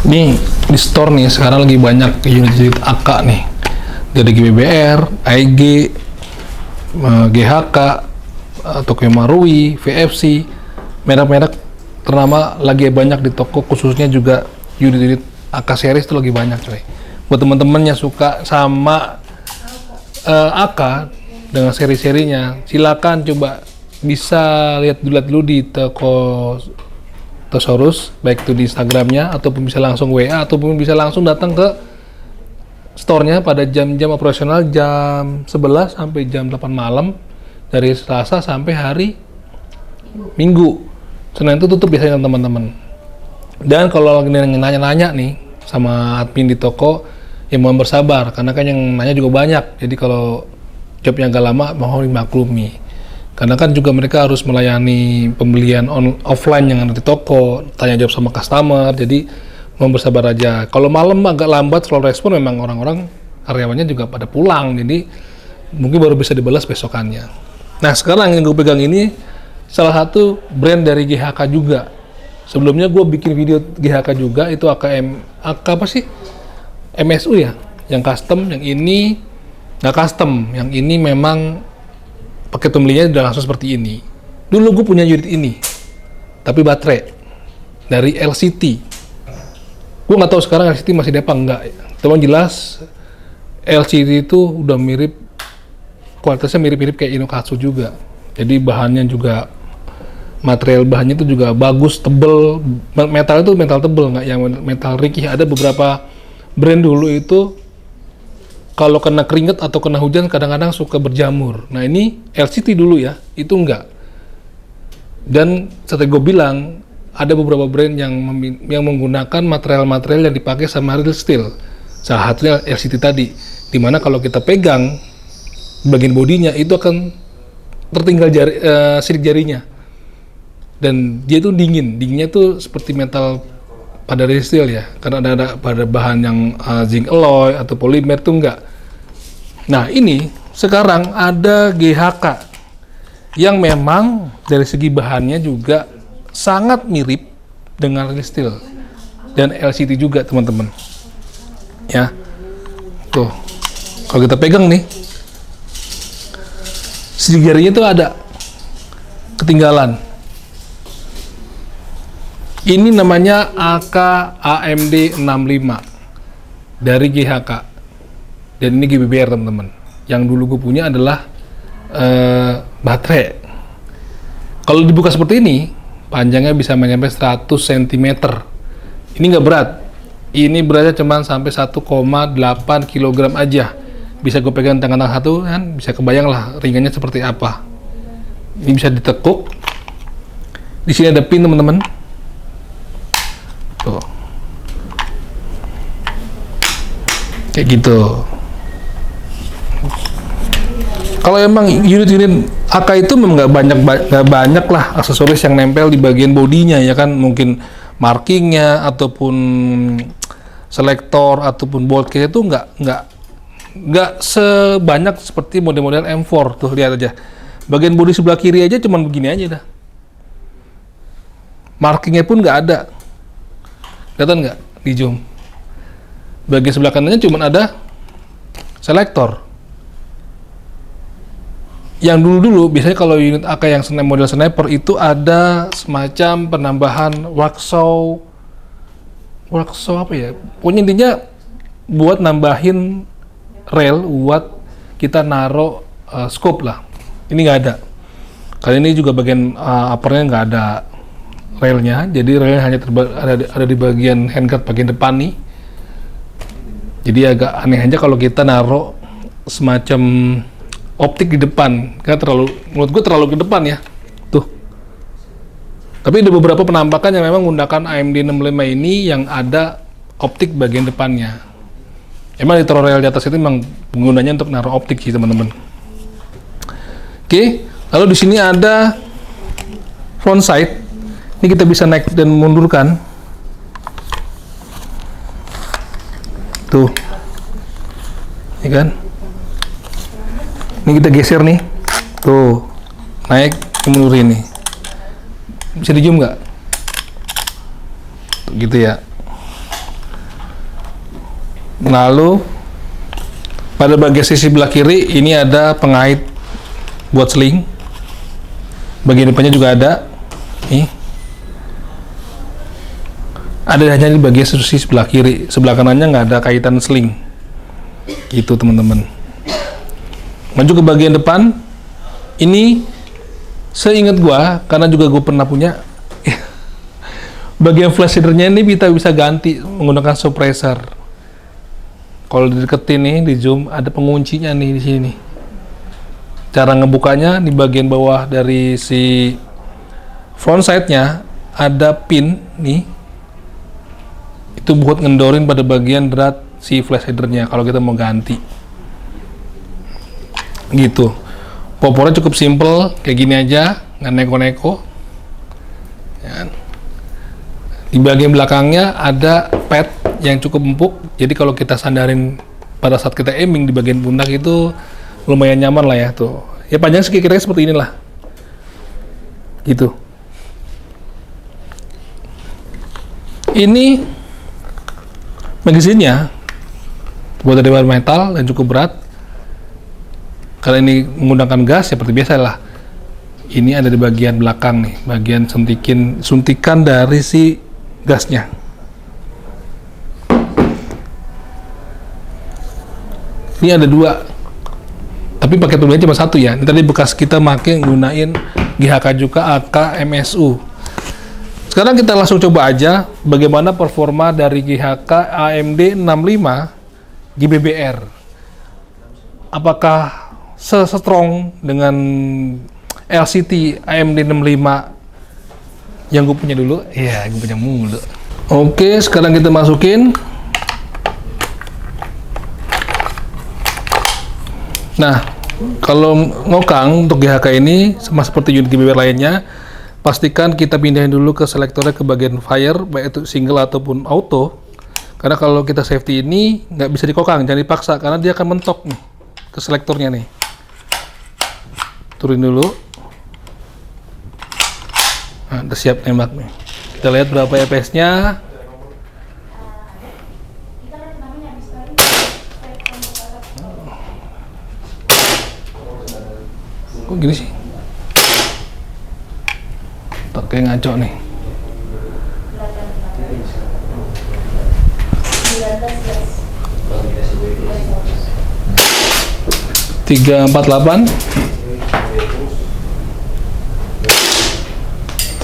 Nih di store nih sekarang lagi banyak unit-unit AK nih, dari GBBR, AEG, GHK, Tokyo Marui, VFC, merek-merek ternama lagi banyak di toko, khususnya juga unit-unit AK series itu lagi banyak coy. Buat teman-teman yang suka sama AK dengan seri-serinya, silakan coba bisa lihat dulu di toko Tosaurus, baik itu di Instagramnya ataupun bisa langsung WA ataupun bisa langsung datang ke store-nya pada jam-jam operasional jam 11 sampai jam 8 malam dari Selasa sampai hari Minggu. Senin itu tutup biasanya teman-teman. Dan kalau lagi nanya-nanya nih sama admin di toko, ya mohon bersabar karena kan yang nanya juga banyak. Jadi kalau jawabnya agak lama mohon dimaklumi. Karena kan juga mereka harus melayani pembelian offline yang ada di toko, tanya jawab sama customer, jadi mau bersabar aja. Kalau malam agak lambat kalau respon, memang orang-orang karyawannya juga pada pulang, jadi mungkin baru bisa dibalas besokannya. Nah sekarang yang gue pegang ini salah satu brand dari GHK juga. Sebelumnya gue bikin video GHK juga, itu AK apa sih? MSU ya, yang custom, yang ini nggak custom, yang ini memang paket pembelinya udah langsung seperti ini. Dulu gue punya unit ini, tapi baterai dari LCT. Gue nggak tahu sekarang LCT masih ada apa enggak. Teman jelas LCT itu udah mirip, kualitasnya mirip-mirip kayak Inokatsu juga. Jadi bahannya juga, material bahannya itu juga bagus, tebel. Metal itu metal tebel, nggak yang metal rikih. Ada beberapa brand dulu itu kalau kena keringet atau kena hujan kadang-kadang suka berjamur. Nah ini LCT dulu ya, itu enggak. Dan seperti gue bilang, ada beberapa brand yang menggunakan material-material yang dipakai sama real steel. Salah satunya LCT tadi, dimana kalau kita pegang bagian bodinya itu akan tertinggal sidik jarinya. Dan dia itu dinginnya itu seperti metal pada real steel ya, karena ada pada bahan yang zinc alloy atau polimer itu enggak. Nah ini sekarang ada GHK yang memang dari segi bahannya juga sangat mirip dengan real steel dan LCT juga teman-teman ya. Tuh kalau kita pegang nih sidik jarinya itu ada ketinggalan. Ini namanya AK AMD 65 dari GHK, dan ini GBBR teman-teman. Yang dulu gue punya adalah baterai. Kalau dibuka seperti ini, panjangnya bisa mencapai 100 cm. Ini nggak berat. Ini beratnya cuma sampai 1,8 kg aja. Bisa gue pegang tangan satu kan, bisa kebayang lah ringannya seperti apa. Ini bisa ditekuk. Di sini ada pin teman-teman. Tuh. Kayak gitu. Kalau emang unit-unit AK itu memang nggak banyak lah aksesoris yang nempel di bagian bodinya ya kan, mungkin markingnya ataupun selektor ataupun bolt case itu nggak sebanyak seperti model-model M4 tuh, lihat aja bagian bodi sebelah kiri aja cuman begini aja dah, markingnya pun nggak ada. Kelihatan nggak di zoom? Bagian sebelah kanannya cuma ada selektor. Yang dulu biasanya kalau unit AK yang model sniper itu ada semacam penambahan worksaw apa ya? Pokoknya intinya buat nambahin rel buat kita naro scope lah. Ini nggak ada. Kali ini juga bagian uppernya nggak ada relnya, jadi relnya hanya ada di bagian handguard bagian depan nih. Jadi agak aneh aja kalau kita naruh semacam optik di depan, kan menurut gue terlalu ke depan ya. Tuh. Tapi ada beberapa penampakan yang memang menggunakan AMD 65 ini yang ada optik bagian depannya. Emang ditaruh rel di atas itu memang penggunanya untuk naruh optik sih teman-teman. Oke, lalu di sini ada front sight. Ini kita bisa naik dan mundurkan. Tuh. Ini kan. Ini kita geser nih. Tuh. Naik, mundur ini. Bisa di zoom nggak? Gitu ya. Lalu pada bagian sisi belah kiri ini ada pengait buat seling. Bagian depannya juga ada. Nih. Ada hanya di bagian sisi sebelah kiri. Sebelah kanannya nggak ada kaitan seling. Gitu teman-teman. Maju ke bagian depan. Ini seingat gua, karena juga gua pernah punya. Bagian flash hidernya ini kita bisa ganti menggunakan suppressor. Kalau dideketin nih, di zoom, ada penguncinya nih di sini. Cara ngebukanya di bagian bawah dari si front side-nya ada pin nih. Itu buat ngendorin pada bagian drat si flash header-nya kalau kita mau ganti. Gitu. Popornya cukup simple, kayak gini aja, nggak neko-neko. Ya. Di bagian belakangnya ada pad yang cukup empuk, jadi kalau kita sandarin pada saat kita aiming di bagian pundak itu lumayan nyaman lah ya tuh. Ya panjang kira-kira seperti inilah. Gitu. Ini magazinnya buat dari bahan metal dan cukup berat. Kalau ini menggunakan gas seperti biasa lah. Ini ada di bagian belakang nih, bagian suntikan dari si gasnya. Ini ada dua, tapi pakai tulisannya cuma satu ya. Ini tadi bekas kita pakai gunain GHK juga AK MSU. Sekarang kita langsung coba aja bagaimana performa dari GHK AMD 65 GBBR. Apakah se-strong dengan LCT AMD 65 yang gue punya dulu? Iya, gue punya mulu. Oke, sekarang kita masukin. Nah, kalau ngokang untuk GHK ini sama seperti unit GBBR lainnya, pastikan kita pindahin dulu ke selektornya ke bagian fire, baik itu single ataupun auto. Karena kalau kita safety ini nggak bisa dikokang, jangan dipaksa karena dia akan mentok nih ke selektornya nih. Turunin dulu. Nah, udah siap nembak nih. Kita lihat berapa FPS-nya. Kok gini sih? Tak kayak ngaco nih. 348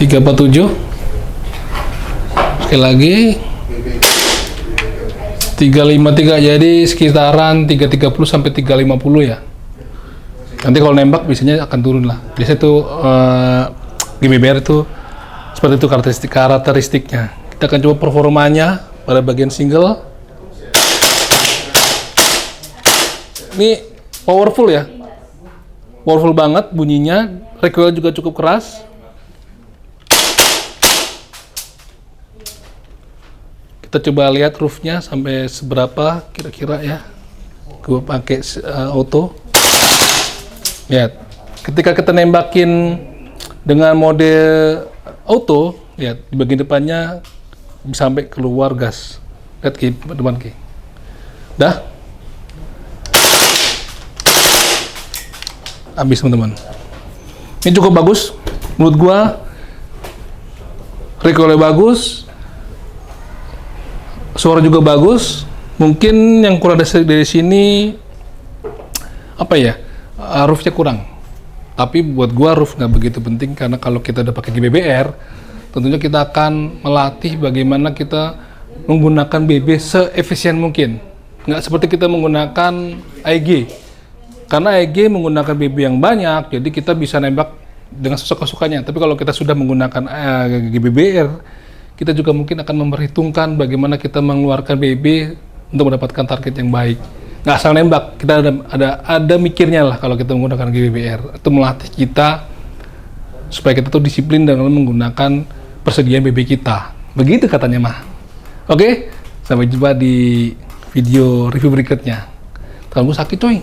347 sekali lagi 353, jadi sekitaran 330 sampai 350 ya. Nanti kalau nembak biasanya akan turun lah. Biasanya tuh GBBR itu seperti itu karakteristiknya. Kita akan coba performanya pada bagian single. Ini powerful ya, powerful banget bunyinya. Recoil juga cukup keras. Kita coba lihat roofnya sampai seberapa kira-kira ya. Gue pakai auto. Lihat, ketika kita nembakin dengan mode auto, lihat di bagian depannya bisa sampai keluar gas. Lihat ke depan ke. Dah. Habis teman-teman. Ini cukup bagus menurut gua. Recoilnya bagus. Suara juga bagus. Mungkin yang kurang dari sini apa ya? Roofnya kurang, tapi buat gua roof nggak begitu penting karena kalau kita udah pakai GBBR, tentunya kita akan melatih bagaimana kita menggunakan BB seefisien mungkin. Nggak seperti kita menggunakan AEG, karena AEG menggunakan BB yang banyak, jadi kita bisa nembak dengan sesuka-sukanya. Tapi kalau kita sudah menggunakan GBBR, kita juga mungkin akan memperhitungkan bagaimana kita mengeluarkan BB untuk mendapatkan target yang baik. Nggak asal nembak, kita ada mikirnya lah kalau kita menggunakan GBBR. Itu melatih kita supaya kita tuh disiplin dalam menggunakan persediaan BB kita. Begitu katanya mah. Oke, sampai jumpa di video review berikutnya. Tangan gue sakit coy.